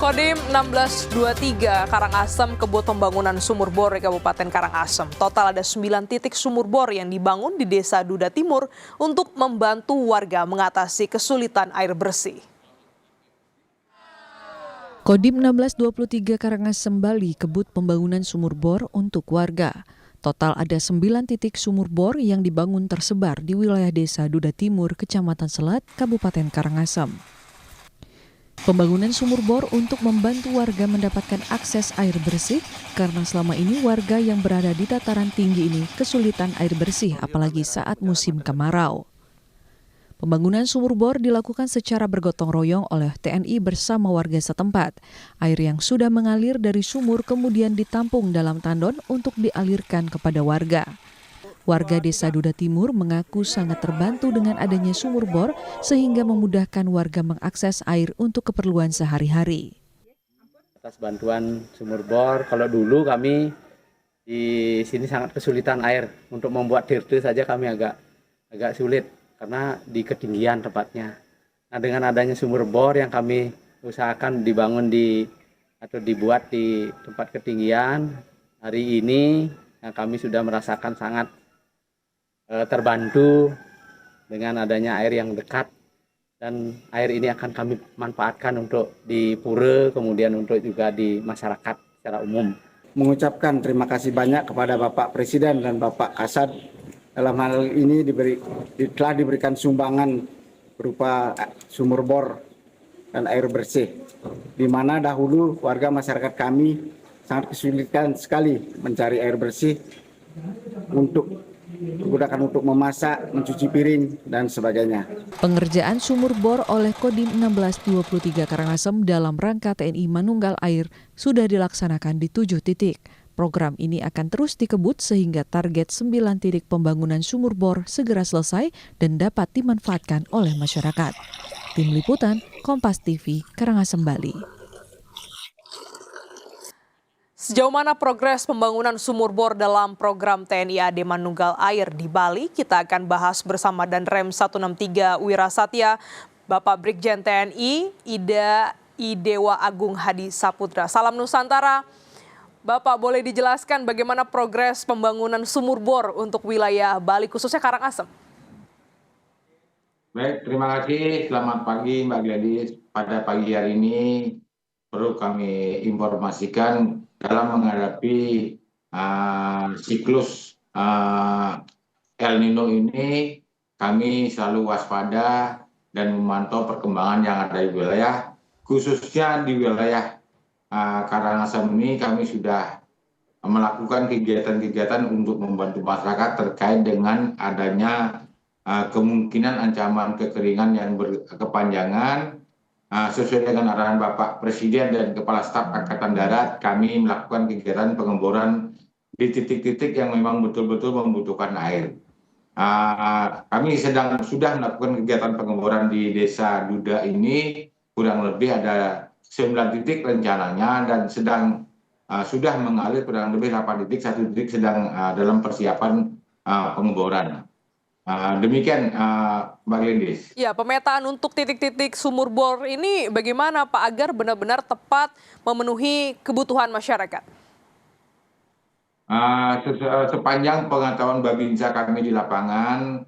Kodim 1623 Karangasem kebut pembangunan sumur bor di Kabupaten Karangasem. Total ada 9 titik sumur bor yang dibangun di Desa Duda Timur untuk membantu warga mengatasi kesulitan air bersih. Kodim 1623 Karangasem Bali kebut pembangunan sumur bor untuk warga. Total ada 9 titik sumur bor yang dibangun tersebar di wilayah Desa Duda Timur, Kecamatan Selat, Kabupaten Karangasem. Pembangunan sumur bor untuk membantu warga mendapatkan akses air bersih karena selama ini warga yang berada di dataran tinggi ini kesulitan air bersih apalagi saat musim kemarau. Pembangunan sumur bor dilakukan secara bergotong royong oleh TNI bersama warga setempat. Air yang sudah mengalir dari sumur kemudian ditampung dalam tandon untuk dialirkan kepada warga. Warga Desa Duda Timur mengaku sangat terbantu dengan adanya sumur bor sehingga memudahkan warga mengakses air untuk keperluan sehari-hari. Atas bantuan sumur bor, kalau dulu kami di sini sangat kesulitan air. Untuk membuat dirte saja kami agak sulit karena di ketinggian tempatnya. Nah, dengan adanya sumur bor yang kami usahakan dibangun atau dibuat di tempat ketinggian, hari ini kami sudah merasakan sangat terbantu dengan adanya air yang dekat, dan air ini akan kami manfaatkan untuk di pura, kemudian untuk juga di masyarakat secara umum. Mengucapkan terima kasih banyak kepada Bapak Presiden dan Bapak Kasad dalam hal ini telah diberikan sumbangan berupa sumur bor dan air bersih, di mana dahulu warga masyarakat kami sangat kesulitan sekali mencari air bersih untuk digunakan untuk memasak, mencuci piring, dan sebagainya. Pengerjaan sumur bor oleh Kodim 1623 Karangasem dalam rangka TNI Manunggal Air sudah dilaksanakan di 7 titik. Program ini akan terus dikebut sehingga target 9 titik pembangunan sumur bor segera selesai dan dapat dimanfaatkan oleh masyarakat. Tim Liputan, Kompas TV, Karangasem, Bali. Sejauh mana progres pembangunan sumur bor dalam program TNI AD Manunggal Air di Bali? Kita akan bahas bersama Danrem 163 Wirasatya, Bapak Brigjen TNI Ida Idewa Agung Hadi Saputra. Salam Nusantara. Bapak, boleh dijelaskan bagaimana progres pembangunan sumur bor untuk wilayah Bali, khususnya Karangasem? Baik, terima kasih. Selamat pagi Mbak Gladys. Pada pagi hari ini perlu kami informasikan dalam menghadapi siklus El Nino ini, kami selalu waspada dan memantau perkembangan yang ada di wilayah, khususnya di wilayah Karangasem ini. Kami sudah melakukan kegiatan-kegiatan untuk membantu masyarakat terkait dengan adanya kemungkinan ancaman kekeringan yang berkepanjangan. Sesuai dengan arahan Bapak Presiden dan Kepala Staf Angkatan Darat, kami melakukan kegiatan pengeboran di titik-titik yang memang betul-betul membutuhkan air. Kami sudah melakukan kegiatan pengeboran di Desa Duda ini, kurang lebih ada 9 titik rencananya, dan sudah mengalir kurang lebih 8 titik, 1 titik sedang dalam persiapan pengeboran. Demikian Mbak Lindis. Ya, pemetaan untuk titik-titik sumur bor ini bagaimana Pak agar benar-benar tepat memenuhi kebutuhan masyarakat? Sepanjang pengetahuan Babinsa kami di lapangan,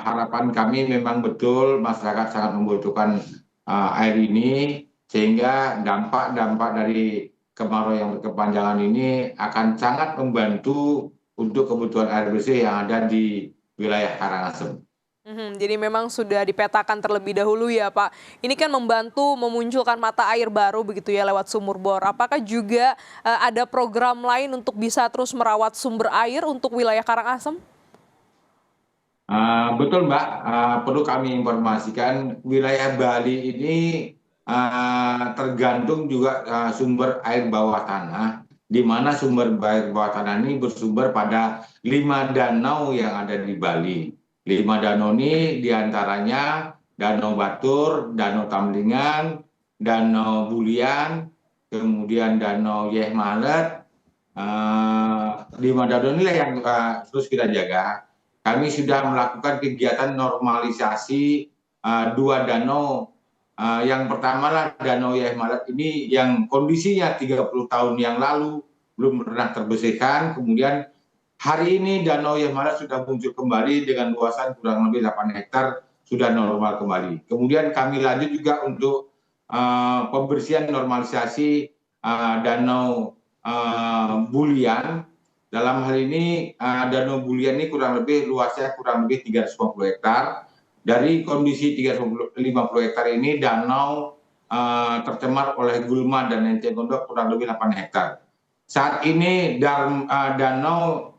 harapan kami memang betul masyarakat sangat membutuhkan air ini, sehingga dampak dari kemarau yang berkepanjangan ini akan sangat membantu untuk kebutuhan air bersih yang ada di wilayah Karangasem. Jadi memang sudah dipetakan terlebih dahulu ya Pak. Ini kan membantu memunculkan mata air baru begitu ya lewat sumur bor. Apakah juga ada program lain untuk bisa terus merawat sumber air untuk wilayah Karangasem? Betul Mbak, perlu kami informasikan wilayah Bali ini tergantung juga sumber air bawah tanah, di mana sumber air bawah tanah ini bersumber pada 5 danau yang ada di Bali. 5 danau ini diantaranya Danau Batur, Danau Tamlingan, Danau Bulian, kemudian Danau Yeh Malet. 5 danau inilah yang terus kita jaga. Kami sudah melakukan kegiatan normalisasi 2 danau Yang pertama lah Danau Wilayah Malat ini yang kondisinya 30 tahun yang lalu belum pernah terbersihkan. Kemudian hari ini Danau Wilayah Malat sudah muncul kembali dengan luasan kurang lebih 8 hektar, sudah normal kembali. Kemudian kami lanjut juga untuk pembersihan normalisasi Danau Bulian. Dalam hal ini Danau Bulian ini kurang lebih luasnya kurang lebih 350 hektar. Dari kondisi 350 hektar ini danau tercemar oleh gulma dan enceng gondok kurang lebih 8 hektar. Saat ini danau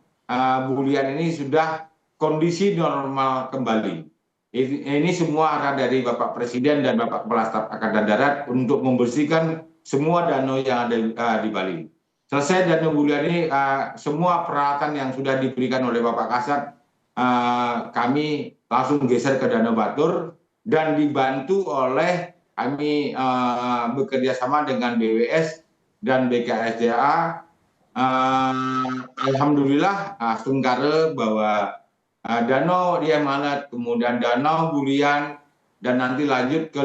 Bulian ini sudah kondisi normal kembali. Ini semua arahan dari Bapak Presiden dan Bapak Kepala Staf Angkatan Darat untuk membersihkan semua danau yang ada di Bali. Selesai Danau Bulian ini, semua peralatan yang sudah diberikan oleh Bapak Kasat, kami langsung geser ke Danau Batur dan dibantu oleh kami bekerja sama dengan BWS dan BKSDA. Alhamdulillah Sungkare bahwa Danau Wilayah Malat, kemudian Danau Bulian, dan nanti lanjut ke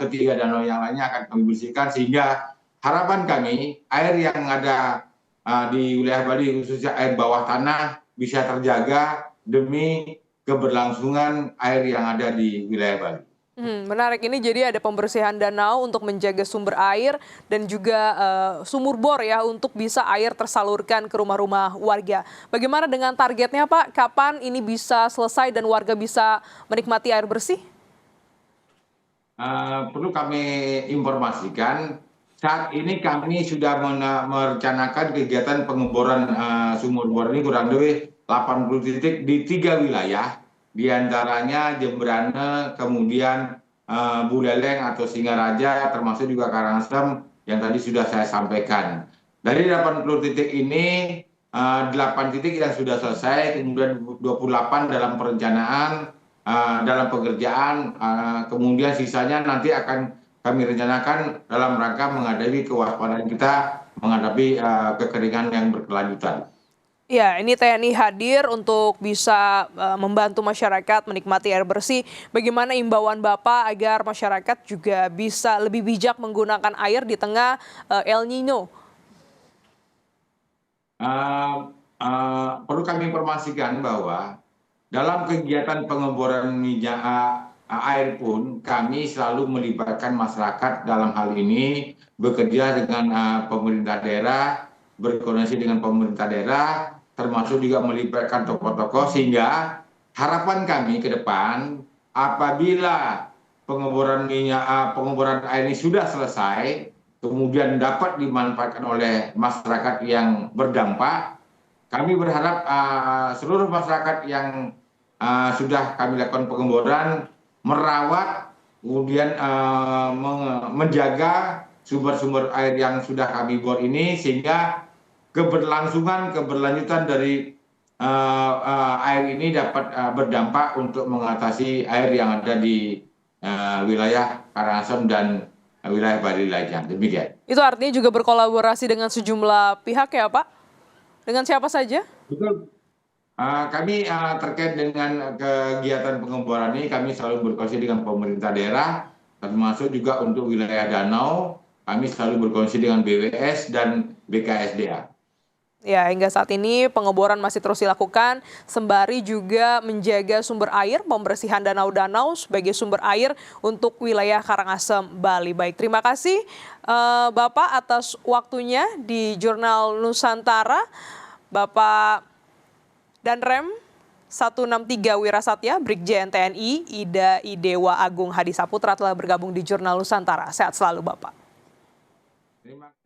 ketiga danau yang lainnya akan kami bersihkan, sehingga harapan kami air yang ada di wilayah Bali khususnya air bawah tanah bisa terjaga demi keberlangsungan air yang ada di wilayah Bali. Menarik, ini jadi ada pembersihan danau untuk menjaga sumber air dan juga sumur bor ya untuk bisa air tersalurkan ke rumah-rumah warga. Bagaimana dengan targetnya Pak? Kapan ini bisa selesai dan warga bisa menikmati air bersih? Perlu kami informasikan, saat ini kami sudah merencanakan kegiatan pengeboran sumur bor ini kurang lebih 80 titik di 3 wilayah, diantaranya Jembrane, kemudian Buleleng atau Singaraja, termasuk juga Karangasem yang tadi sudah saya sampaikan. Dari 80 titik ini, 8 titik yang sudah selesai, kemudian 28 dalam perencanaan, dalam pekerjaan, kemudian sisanya nanti akan kami rencanakan dalam rangka menghadapi kewaspadaan kita menghadapi kekeringan yang berkelanjutan. Ya, ini TNI hadir untuk bisa membantu masyarakat menikmati air bersih. Bagaimana imbauan Bapak agar masyarakat juga bisa lebih bijak menggunakan air di tengah El Nino? Perlu kami informasikan bahwa dalam kegiatan pengeboran minyak air pun kami selalu melibatkan masyarakat dalam hal ini, bekerja dengan pemerintah daerah, berkoordinasi dengan pemerintah daerah, termasuk juga melibatkan tokoh-tokoh, sehingga harapan kami ke depan apabila pengeboran air ini sudah selesai, kemudian dapat dimanfaatkan oleh masyarakat yang berdampak, kami berharap seluruh masyarakat yang sudah kami lakukan pengeboran merawat, kemudian menjaga sumber-sumber air yang sudah kami bor ini, sehingga keberlanjutan dari air ini dapat berdampak untuk mengatasi air yang ada di wilayah Karangasem dan wilayah Bali lainnya. Demikian. Itu artinya juga berkolaborasi dengan sejumlah pihak ya Pak? Dengan siapa saja? Betul. Kami terkait dengan kegiatan pengeboran ini, kami selalu berkoordinasi dengan pemerintah daerah, termasuk juga untuk wilayah danau, kami selalu berkoordinasi dengan BWS dan BKSDA. Ya, hingga saat ini pengeboran masih terus dilakukan, sembari juga menjaga sumber air, pembersihan danau-danau sebagai sumber air untuk wilayah Karangasem, Bali. Baik, terima kasih Bapak atas waktunya di Jurnal Nusantara. Bapak Danrem 163 Wirasatya, Brigjen TNI Ida Idewa Agung Hadi Saputra telah bergabung di Jurnal Nusantara. Sehat selalu Bapak. Terima kasih.